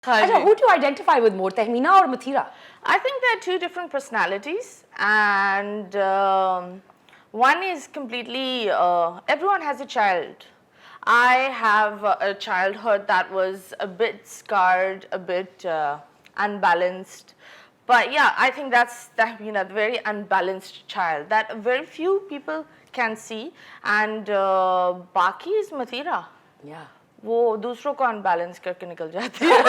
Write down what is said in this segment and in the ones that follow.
Acha, who do you identify with more, Tahmeena or Mathira? I think they're two different personalities, and one is completely. Everyone has a child. I have a childhood that was a bit scarred, a bit unbalanced. But yeah, I think that's a very unbalanced child that very few people can see. And Baki is Mathira. Yeah. वो दूसरों को unbalance करके निकल जाती है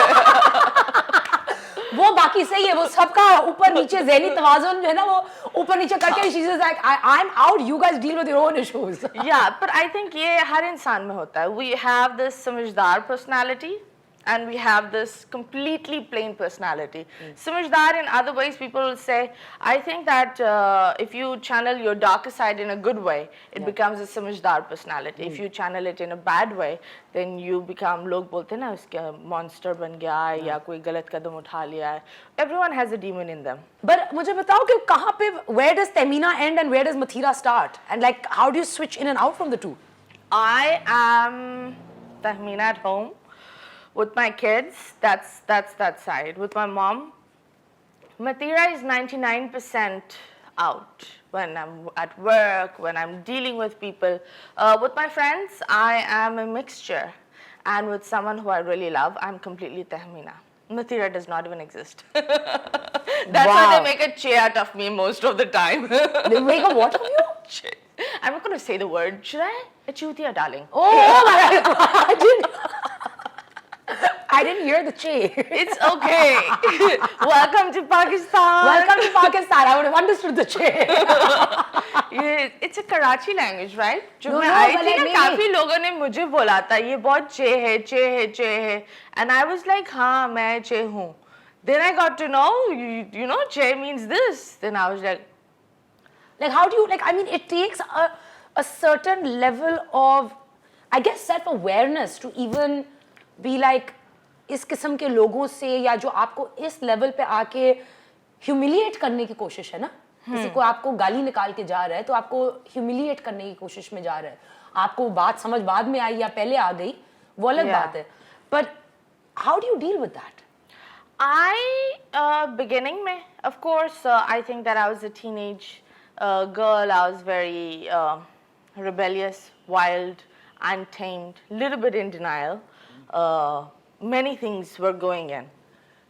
वो बाकी सही है वो सबका ऊपर नीचे ज़हनी तवाज़ुन जो है ना वो ऊपर नीचे करके she's just like I'm out you guys deal with your own issues yeah but I think ये हर इंसान में होता है we have this समझदार personality and we have this completely plain personality. Samajhdar in other ways people will say, I think that if you channel your darker side in a good way, it becomes a Samajhdar personality. If you channel it in a bad way, then you become, log bolte na uske monster ban gaya hai ya koi galat kadam utha liya hai. Everyone has a demon in them. But मुझे बताओ कि कहाँ पे where does Tahmeena end and where does Mathira start? And like how do you switch in and out from the two? I am Tahmeena at home. With my kids, that's that side. With my mom, Mathira is 99% out when I'm at work, when I'm dealing with people. With my friends, I am a mixture. And with someone who I really love, I'm completely Tahmeena. Mathira does not even exist. That's why they make a che out of me most of the time. They make a what of you? Che. I'm not going to say the word. Should I? A chutia, darling. Oh my God. I didn't hear the che. It's okay. Welcome to Pakistan. Welcome to Pakistan. I would have understood the che. It's a Karachi language, right? No, मैं आई but थी ना like काफी लोगों ने मुझे बोला था ये बहुत चे है चे है चे है and I was like हाँ मैं चे हूँ. Then I got to know you know che means this. Then I was like how do you I mean it takes a certain level of I guess self-awareness to even be like इस किस्म के लोगों से या जो आपको इस level पे आके ह्यूमिलिएट करने की कोशिश है ना किसी को आपको गाली निकाल के जा रहा है तो आपको ह्यूमिलिएट करने की कोशिश में जा रहा है आपको बात समझ बाद में आई या पहले आ गई वो अलग बात है but how do you deal with that? Beginning में of course I think that I was a teenage girl. I was very rebellious, wild, untamed, little bit in denial. Many things were going in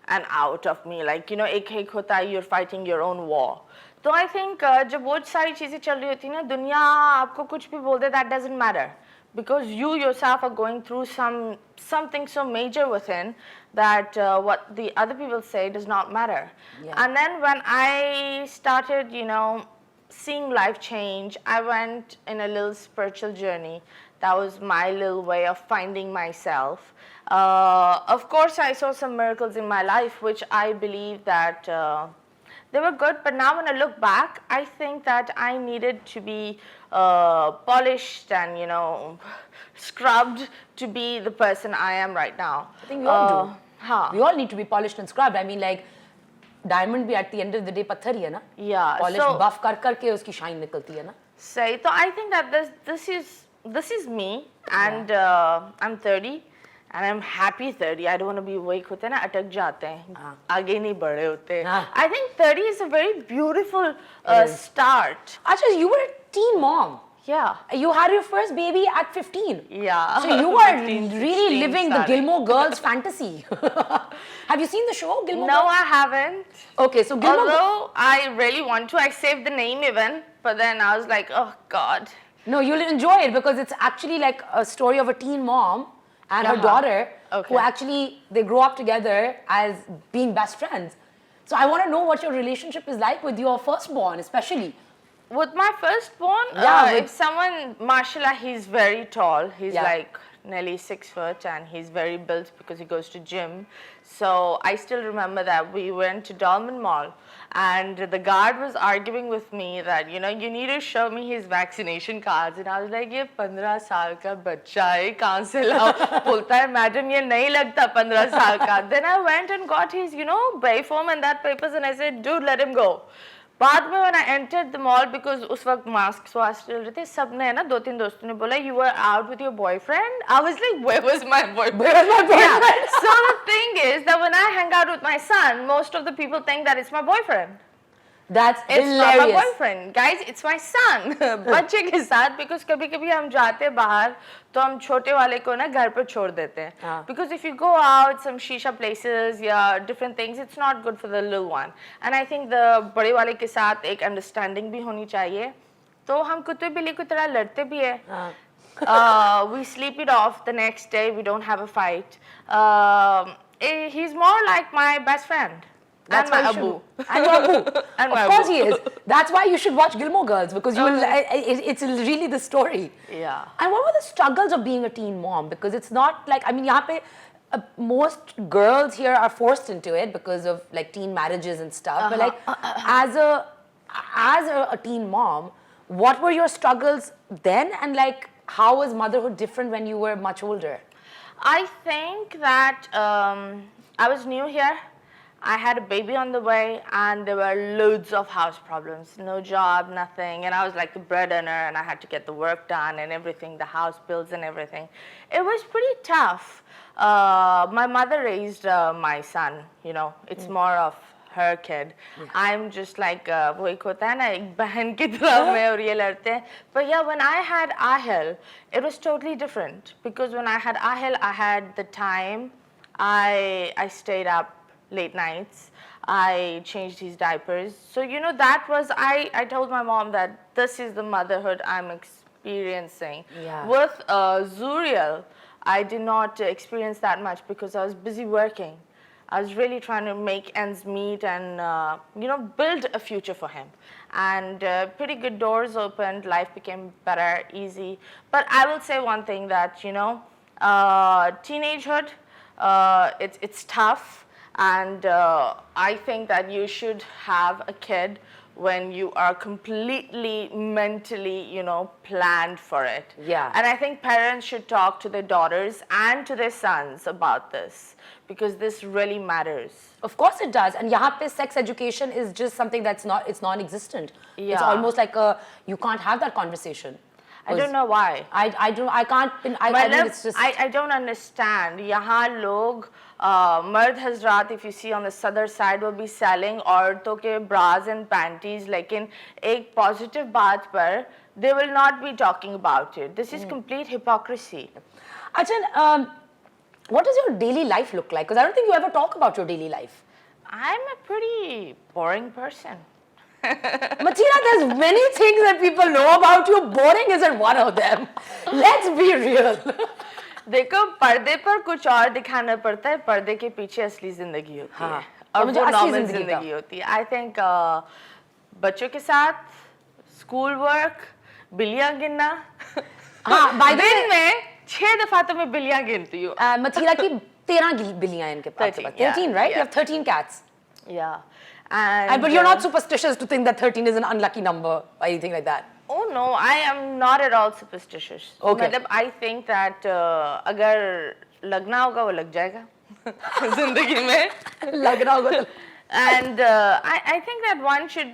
and out of me, like you know एक होता है you're fighting your own war. तो I think जब वो सारी चीजें चल रही होती ना दुनिया आपको कुछ भी बोल दे that doesn't matter because you yourself are going through something so major within that what the other people say does not matter. And then when I started seeing life change, I went in a little spiritual journey. That was my little way of finding myself. Of course, I saw some miracles in my life, which I believe that they were good. But now when I look back, I think that I needed to be polished and, scrubbed to be the person I am right now. I think we all do. We all need to be polished and scrubbed. I mean, like, diamond भी at the end of the day पत्थर ही है ना? Yeah. Polished, buff कर के उसकी shine निकलती है ना? Same. So I think that this is me, and I'm 30, and I'm happy 30. I don't want to be वही होते ना अटक जाते हैं, आगे नहीं बढ़े होते. I think 30 is a very beautiful start. Actually, you were a teen mom. Yeah. You had your first baby at 15. Yeah. So you were really living the Gilmore Girls fantasy. Have you seen the show Gilmore Girls? No, I haven't. Okay, so Gilmore Although I really want to, I saved the name even, but then I was like, oh God. No, you'll enjoy it because it's actually like a story of a teen mom and her daughter who actually, they grow up together as being best friends. So I want to know what your relationship is like with your firstborn, especially. With my firstborn, if someone, mashallah, he's very tall. He's like nearly 6 foot and he's very built because he goes to gym. So I still remember that we went to Dolman Mall and the guard was arguing with me that, you need to show me his vaccination cards. And I was like, ये 15 साल का बच्चा है, कहाँ से लाओ? बोलता है, madam, ये नहीं लगता 15 साल का. Then I went and got his, bay form and that papers and I said, dude, let him go. बाद में when I entered the mall, because उस वक्त masks वास्क चल रहे थे, सबने है ना 2-3 दोस्तों ने बोला you were out with your boyfriend. I was like, where was my boyfriend? Where was my boyfriend? Yeah. So the thing is that when I hang out with my son, most of the people think that it's my boyfriend. That's It's hilarious. not my boyfriend, guys. It's my son. बच्चे के साथ, because कभी-कभी हम जाते बाहर तो हम छोटे वाले को ना घर पर छोड़ देते हैं. Because if you go out some shisha places, yeah, different things, it's not good for the little one. And I think the बड़े वाले के साथ एक understanding भी होनी चाहिए. तो हम कुत्ते बिल्ली की तरह लड़ते भी हैं. We sleep it off. The next day we don't have a fight. He's more like my best friend. That's and my why Abu. And your Abu. And of my course Abu. he is. That's why you should watch Gilmore Girls, because you will. It's really the story. Yeah. And what were the struggles of being a teen mom? Because it's not like, I mean, यहाँ पे most girls here are forced into it because of like teen marriages and stuff. But like as a teen mom, what were your struggles then, and like how was motherhood different when you were much older? I think that I was new here. I had a baby on the way, and there were loads of house problems. No job, nothing, and I was like the breadwinner, and I had to get the work done and everything, the house bills and everything. It was pretty tough. My mother raised my son, you know, it's more of her kid. I'm just like, वो एक होता है ना, एक बहन की तरह मैं और ये लड़ते हैं. But yeah, when I had Ahel, it was totally different, because when I had Ahel, I had the time. I stayed up late nights. I changed his diapers. So, you know, that was, I told my mom that this is the motherhood I'm experiencing. Yeah. With Zuriel, I did not experience that much because I was busy working. I was really trying to make ends meet and, you know, build a future for him. And pretty good doors opened, life became better, easy. But I will say one thing that, you know, teenagehood, it's tough. And I think that you should have a kid when you are completely mentally, you know, planned for it. Yeah. And I think parents should talk to their daughters and to their sons about this, because this really matters. Of course it does. And यहाँ पे sex education is just something that's not, it's non-existent. It's Yeah. almost like you can't have that conversation. I don't know why. I can't, I think it's just. I don't understand. यहाँ लोग मर्द हजरात, if you see on the southern side, will be selling औरतों के bras and panties, लेकिन एक positive बात पर they will not be talking about it. This is complete hypocrisy. Achan, what does your daily life look like? Because I don't think you ever talk about your daily life. I'm a pretty boring person. Mathira, there's many things that people know about you. Boring isn't one of them. Let's be real. देखो, पर्दे पर कुछ और दिखाना पड़ता है, पर्दे के पीछे असली जिंदगी होती है, और वो नॉर्मल जिंदगी होती है. I think बच्चों के साथ स्कूल वर्क, बिल्लियां गिनना. हाँ, by the way, दिन में 6 दफा तो मैं बिल्लियां गिनती हूँ. Mathira की 13 बिल्लियां हैं इनके पास. 13, right? Yeah. You have 13 cats. Yeah. But you're not superstitious to think that 13 is an unlucky number or anything like that. Oh no, I am not at all superstitious. Okay. मतलब I think that अगर लगना होगा वो लग जाएगा जिंदगी में. लग रहा होगा तो. And I think that one should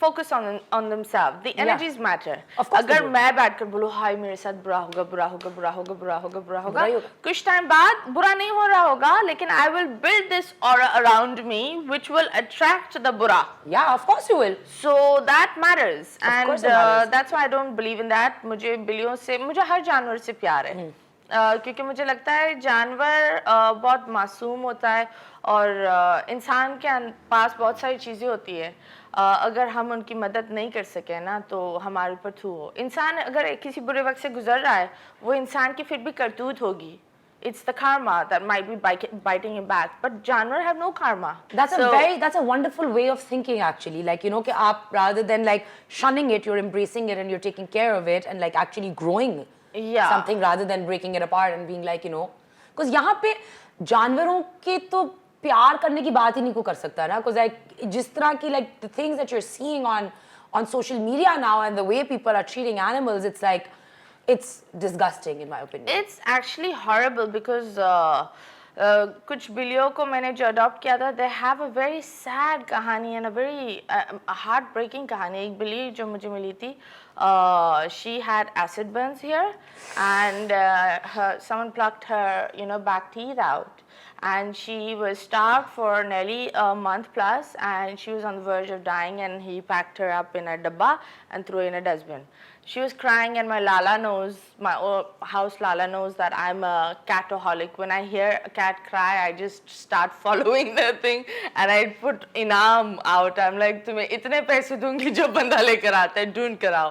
focus on themselves. The energies matter. Of course. अगर मैं बैठकर बोलूँ हाय मेरे साथ बुरा होगा, बुरा होगा, बुरा होगा, बुरा होगा, बुरा होगा, बुरा ही होगा. कुछ टाइम बाद बुरा नहीं हो रहा होगा, लेकिन I will build this aura around me which will attract the बुरा. Yeah, of course you will. So that matters. Of course And it matters. that's why I don't believe in that. मुझे बिल्लियों से, मुझे हर जानवर से प्यार है. क्योंकि मुझे लगता है जानवर बहुत मासूम होता है, और इंसान के पास बहुत सारी चीज़ें होती है. अगर हम उनकी मदद नहीं कर सके ना, तो हमारे ऊपर थू हो. इंसान अगर किसी बुरे वक्त से गुजर रहा है, वो इंसान की फिर भी करतूत होगी. It's the karma that might be biting him back, but जानवर have no karma. That's a wonderful way of thinking actually. Like, you know, कि आप rather than like shunning it, you're embracing it and you're taking care of it and like actually growing something rather than breaking it apart and being like, you know, because यहाँ पे जानवरों के तो प्यार करने की बात ही नहीं को कर सकता ना, because like जिस तरह की like the things that you're seeing on social media now and the way people are treating animals, it's like it's disgusting in my opinion. It's actually horrible because कुछ बिल्लियों को मैंने जो अडॉप्ट किया था, they have a very sad कहानी and a very heart breaking कहानी. एक बिल्ली जो मुझे मिली थी, she had acid burns here, and someone plucked her, back teeth out, and she was starved for nearly a month plus, and she was on the verge of dying, and he packed her up in a dabba and threw her in a dustbin. She was crying, and my Lala knows, my house Lala knows that I'm a cataholic. When I hear a cat cry, I just start following the thing, and I put inam out. I'm like, तुम्हें इतने पैसे दूंगी जो बंदा लेकर आता है, ढूंढ कर आओ.